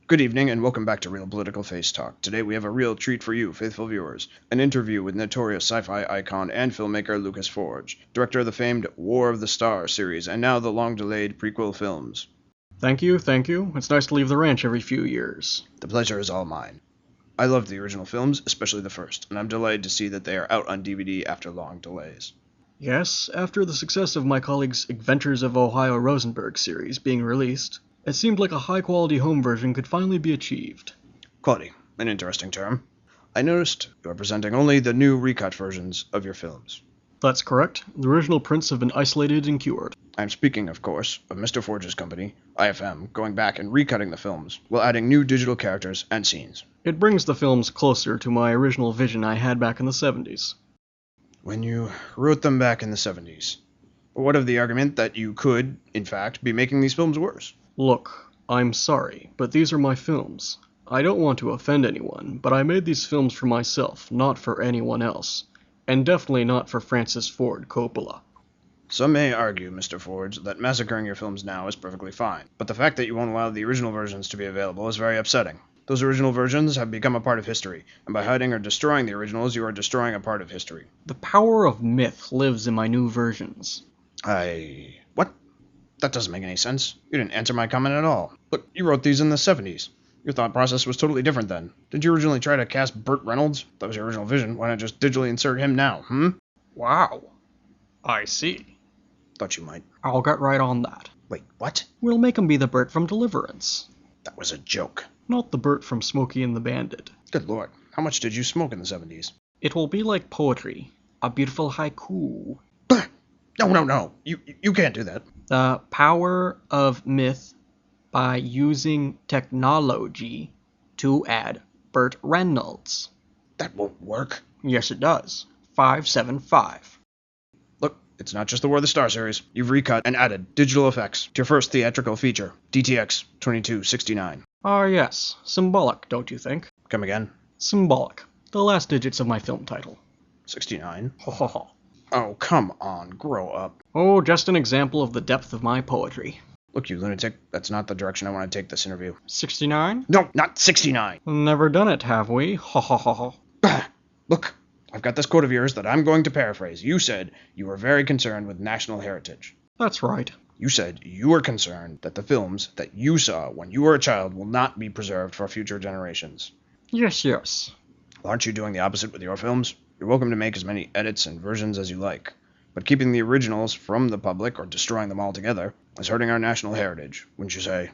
Good evening and welcome back to Real Political Face Talk. Today we have a real treat for you, faithful viewers. An interview with notorious sci-fi icon and filmmaker Lucas Forge, director of the famed War of the Stars series and now the long-delayed prequel films. Thank you. It's nice to leave the ranch every few years. The pleasure is all mine. I loved the original films, especially the first, and I'm delighted to see that they are out on DVD after long delays. Yes, after the success of my colleague's Adventures of Ohio Rosenberg series being released, it seemed like a high-quality home version could finally be achieved. Quality, an interesting term. I noticed you are presenting only the new recut versions of your films. That's correct. The original prints have been isolated and cured. I'm speaking, of course, of Mr. Forge's company, IFM, going back and recutting the films, while adding new digital characters and scenes. It brings the films closer to my original vision I had back in the 70s. When you wrote them back in the 70s, what of the argument that you could, in fact, be making these films worse? Look, I'm sorry, but these are my films. I don't want to offend anyone, but I made these films for myself, not for anyone else. And definitely not for Francis Ford Coppola. Some may argue, Mr. Forge, that massacring your films now is perfectly fine, but the fact that you won't allow the original versions to be available is very upsetting. Those original versions have become a part of history, and by hiding or destroying the originals, you are destroying a part of history. The power of myth lives in my new versions. What? That doesn't make any sense. You didn't answer my comment at all. Look, you wrote these in the 70s. Your thought process was totally different then. Did you originally try to cast Burt Reynolds? That was your original vision. Why not just digitally insert him now, Wow. I see. Thought you might. I'll get right on that. Wait, what? We'll make him be the Bert from Deliverance. That was a joke. Not the Bert from Smokey and the Bandit. Good lord. How much did you smoke in the 70s? It will be like poetry. A beautiful haiku. No. You can't do that. The power of myth by using technology to add Burt Reynolds. That won't work. Yes, it does. 575. Look, it's not just the War of the Star series. You've recut and added digital effects to your first theatrical feature, DTX 2269. Ah, yes. Symbolic, don't you think? Come again? Symbolic. The last digits of my film title. 69? Ho ho ho. Oh, come on, grow up. Oh, just an example of the depth of my poetry. Look, you lunatic, that's not the direction I want to take this interview. 69? No, not 69! Never done it, have we? Ho ho ho ho. Look, I've got this quote of yours that I'm going to paraphrase. You said you were very concerned with national heritage. That's right. You said you were concerned that the films that you saw when you were a child will not be preserved for future generations. Yes. Well, aren't you doing the opposite with your films? You're welcome to make as many edits and versions as you like, but keeping the originals from the public or destroying them altogether is hurting our national heritage, wouldn't you say?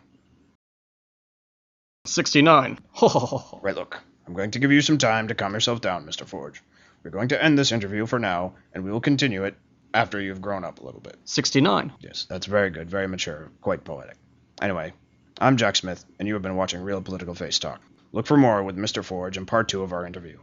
69. Ho ho ho ho. Right, look, I'm going to give you some time to calm yourself down, Mr. Forge. We're going to end this interview for now, and we will continue it after you've grown up a little bit. 69. Yes, that's very good, very mature, quite poetic. Anyway, I'm Jack Smith, and you have been watching Real Political Face Talk. Look for more with Mr. Forge in part 2 of our interview.